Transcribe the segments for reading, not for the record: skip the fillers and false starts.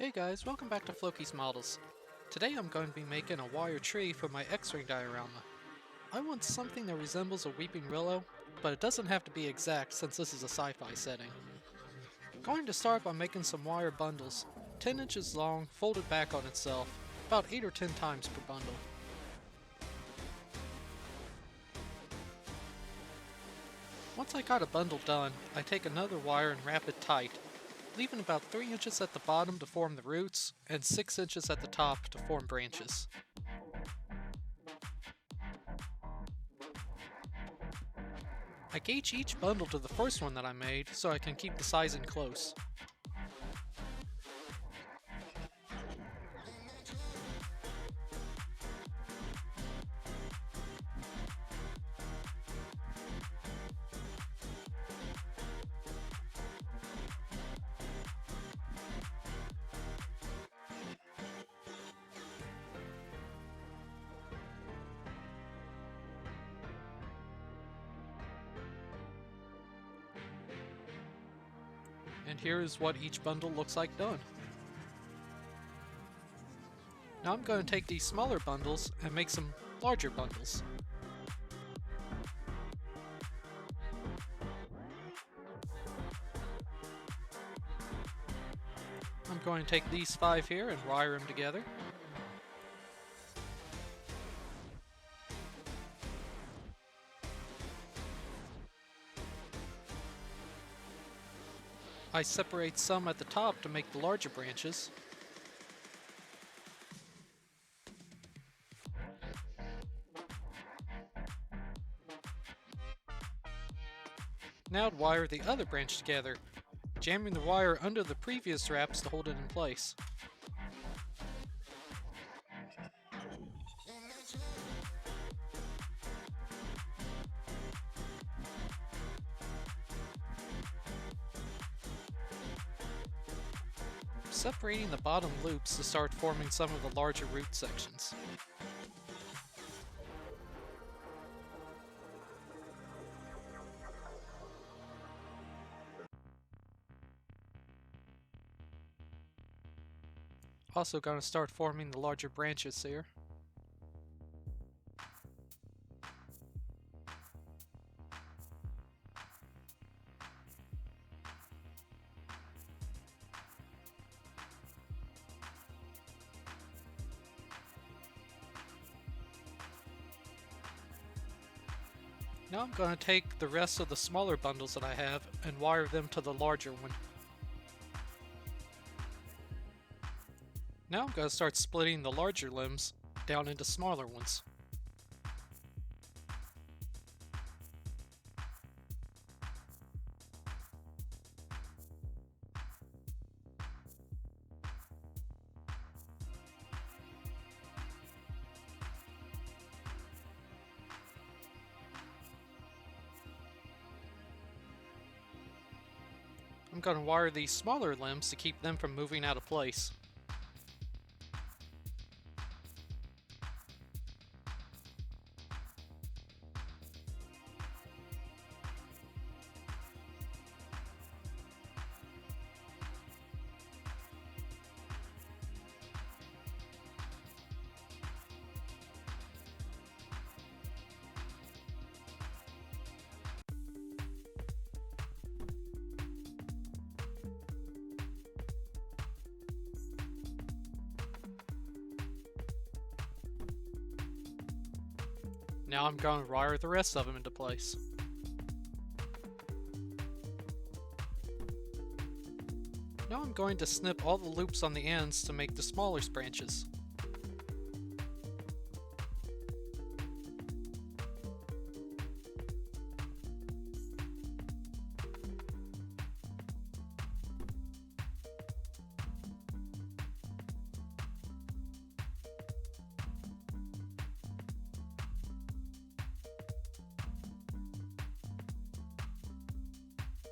Hey guys, welcome back to Floki's Models. Today I'm going to be making a wire tree for my X-Wing diorama. I want something that resembles a weeping willow, but it doesn't have to be exact since this is a sci-fi setting. I'm going to start by making some wire bundles, 10 inches long, folded back on itself, about 8 or 10 times per bundle. Once I got a bundle done, I take another wire and wrap it tight, leaving about 3 inches at the bottom to form the roots, and 6 inches at the top to form branches. I gauge each bundle to the first one that I made so I can keep the sizing close. And here is what each bundle looks like done. Now I'm going to take these smaller bundles and make some larger bundles. I'm going to take these 5 here and wire them together. I separate some at the top to make the larger branches. Now I'd wire the other branch together, jamming the wire under the previous wraps to hold it in place. Separating the bottom loops to start forming some of the larger root sections. Also going to start forming the larger branches here. Now I'm going to take the rest of the smaller bundles that I have and wire them to the larger one. Now I'm going to start splitting the larger limbs down into smaller ones. I'm going to wire these smaller limbs to keep them from moving out of place. Now I'm going to wire the rest of them into place. Now I'm going to snip all the loops on the ends to make the smallest branches.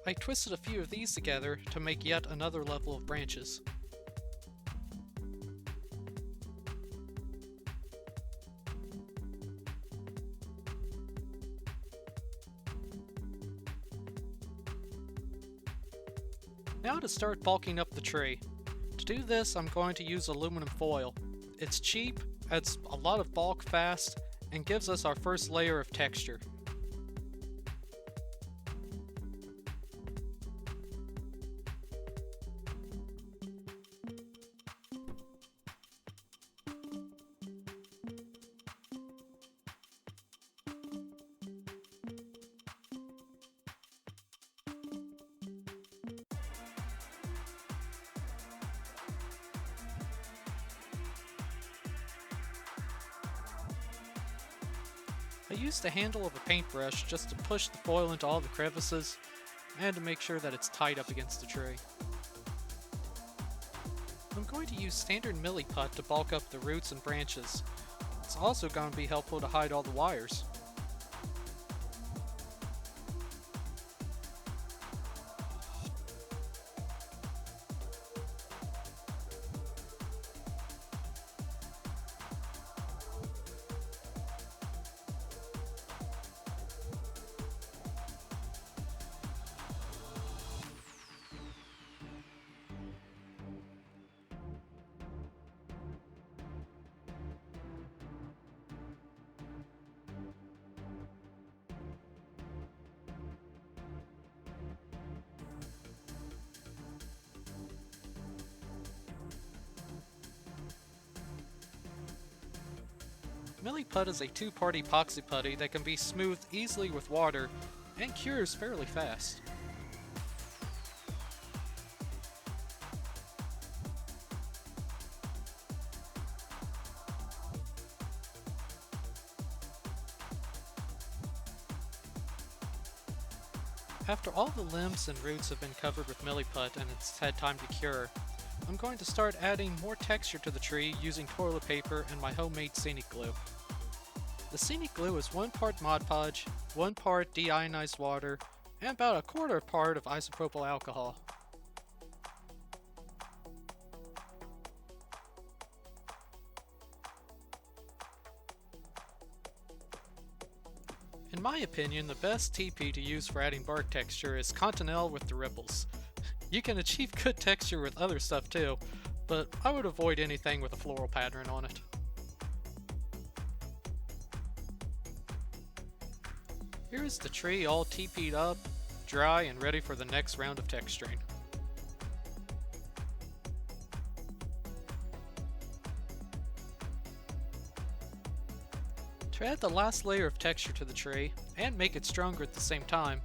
I twisted a few of these together to make yet another level of branches. Now to start bulking up the tree. To do this, I'm going to use aluminum foil. It's cheap, adds a lot of bulk fast, and gives us our first layer of texture. I used the handle of a paintbrush just to push the foil into all the crevices and to make sure that it's tight up against the tree. I'm going to use standard milliput to bulk up the roots and branches. It's also going to be helpful to hide all the wires. Milliput is a two-part epoxy putty that can be smoothed easily with water and cures fairly fast. After all the limbs and roots have been covered with milliput and it's had time to cure, I'm going to start adding more texture to the tree using toilet paper and my homemade scenic glue. The scenic glue is 1 part Mod Podge, 1 part deionized water, and about 1/4 part of isopropyl alcohol. In my opinion, the best TP to use for adding bark texture is Continental with the ripples. You can achieve good texture with other stuff too, but I would avoid anything with a floral pattern on it. Here is the tree all TP'd up, dry, and ready for the next round of texturing. To add the last layer of texture to the tree, and make it stronger at the same time,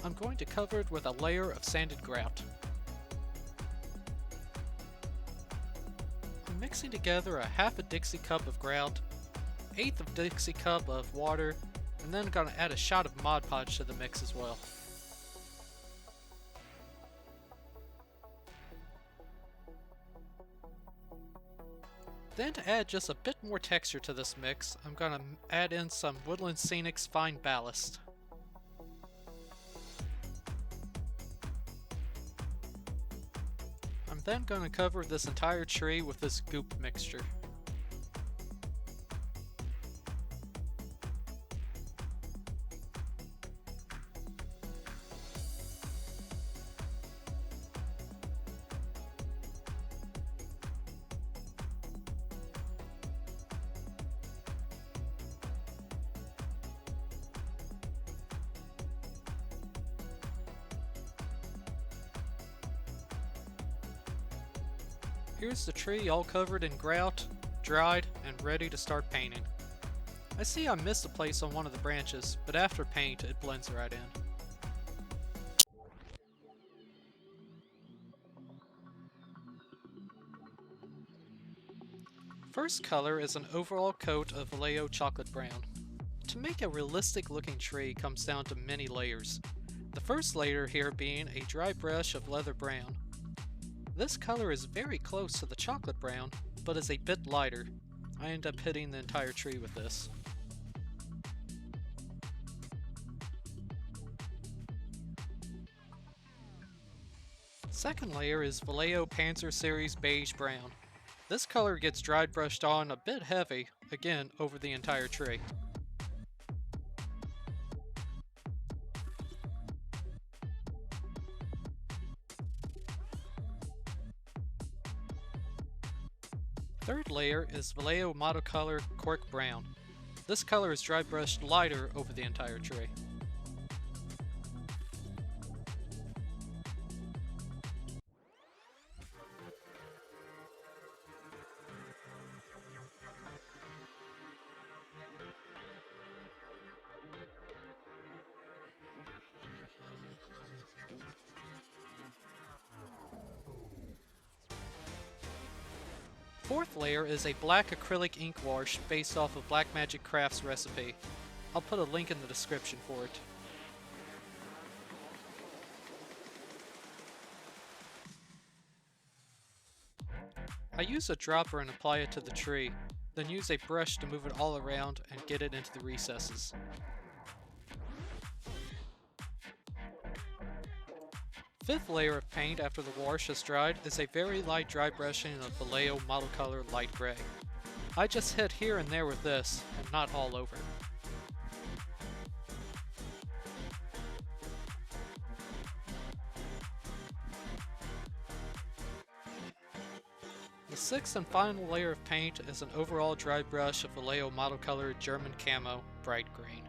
I'm going to cover it with a layer of sanded grout. I'm mixing together a 1/2 Dixie cup of grout, 1/8 of Dixie cup of water, and then I'm going to add a shot of Mod Podge to the mix as well. Then to add just a bit more texture to this mix, I'm going to add in some Woodland Scenic's Fine Ballast. I'm then going to cover this entire tree with this goop mixture. Here's the tree all covered in grout, dried, and ready to start painting. I see I missed a place on one of the branches, but after paint it blends right in. First color is an overall coat of Vallejo chocolate brown. To make a realistic looking tree comes down to many layers. The first layer here being a dry brush of leather brown. This color is very close to the chocolate brown, but is a bit lighter. I end up hitting the entire tree with this. Second layer is Vallejo Panzer Series Beige Brown. This color gets dried brushed on a bit heavy, again over the entire tree. Third layer is Vallejo Monocolor Cork Brown. This color is dry brushed lighter over the entire tree. Fourth layer is a black acrylic ink wash based off of Blackmagic Crafts recipe. I'll put a link in the description for it. I use a dropper and apply it to the tree, then use a brush to move it all around and get it into the recesses. Fifth layer of paint after the wash has dried is a very light dry brushing of Vallejo Monocolor Light Gray. I just hit here and there with this, and not all over. The sixth and final layer of paint is an overall dry brush of Vallejo Monocolor German Camo Bright Green.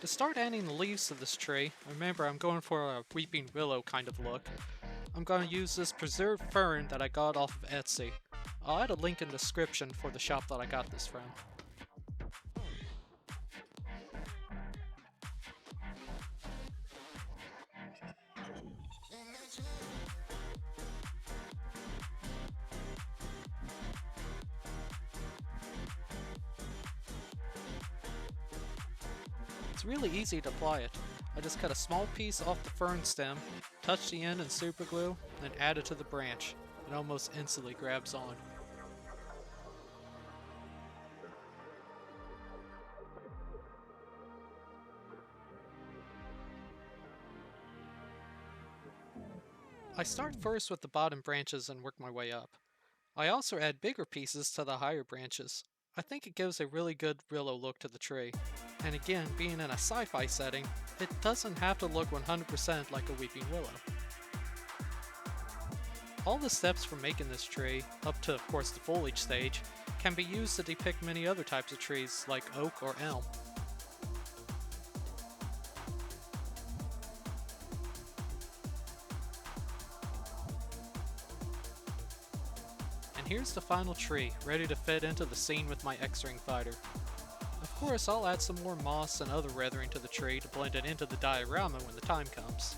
To start adding the leaves to this tree, remember I'm going for a weeping willow kind of look. I'm going to use this preserved fern that I got off of Etsy. I'll add a link in the description for the shop that I got this from. It's really easy to apply it. I just cut a small piece off the fern stem, touch the end in super glue, then add it to the branch. It almost instantly grabs on. I start first with the bottom branches and work my way up. I also add bigger pieces to the higher branches. I think it gives a really good willow look to the tree. And again, being in a sci-fi setting, it doesn't have to look 100% like a weeping willow. All the steps from making this tree, up to of course the foliage stage, can be used to depict many other types of trees like oak or elm. And here's the final tree, ready to fit into the scene with my X-Wing fighter. Of course, I'll add some more moss and other weathering to the tree to blend it into the diorama when the time comes.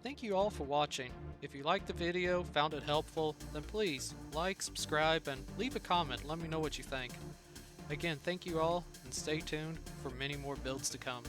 Thank you all for watching. If you liked the video, found it helpful, then please like, subscribe, and leave a comment. Let me know what you think. Again, thank you all, and stay tuned for many more builds to come.